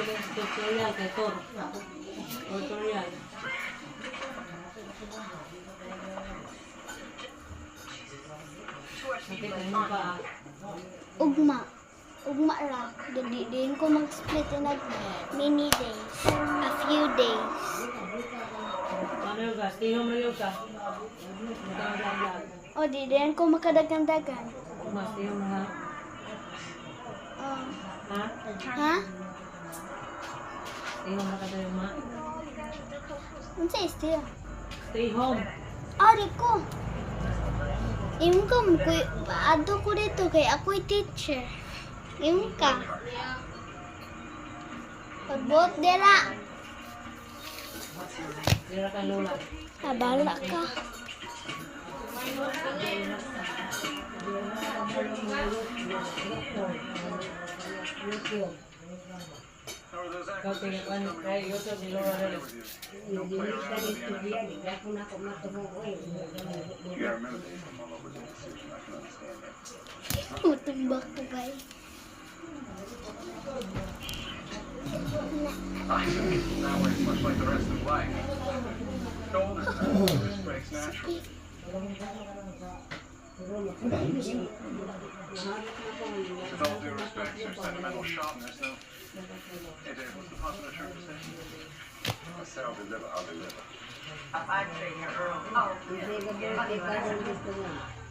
tutorial kay Tor. Tutorial. Ugma ra. Dili din ko mag-split in a mini days. A few days. Ano yung gas? Tingnan mo yung gas. O di din ko makadagan-dagan. Mas tingnan mo ha. Ha? Ha? Tingnan mo kada yung ma. Unsa istiyo? Stay home. Ari ko. Imo ka mo ato ko dito kay ako'y teacher. Imo ka. Pagbot dira. Dira ka lola. Abala ka. Ikaw tingnan ko kay YouTube ni Lola rin. Tumbak ko ba? That way, much like the rest of life. Shoulders just breaks naturally. With all due respect, your sentimental sharpness, though. Hey Dave, what's the popular term to say? I say I'll deliver, I'll deliver. I'm saying you're early. Oh,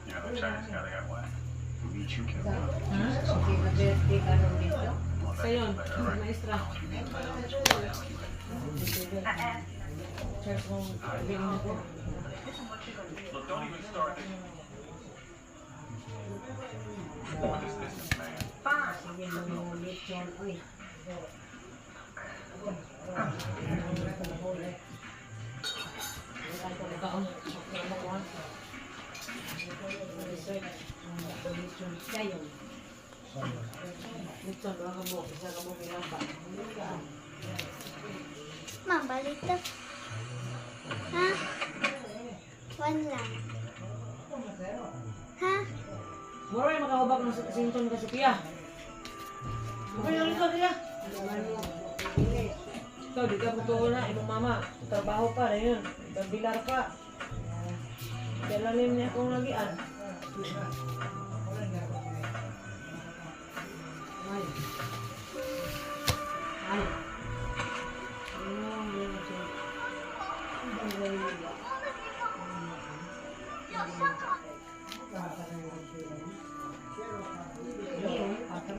You know, the Chinese guy that got whacked. Who beat you, kid? Sayon, maestra. Church mo, bilhin mo ko. Look, don't even start this. With this businessman. Kaon. Litson, wala ka mo. Isa ka mo pinapa. Ma, balik to. Ha? One lang. Ha? Mura yung makahubak ng sinton ka si Pia. Okay, yung ikaw nila. Ikaw, di ka putuon na. Ibang mama, trabaho pa rin yun. Bilar pa. Kailanin niya akong lagian.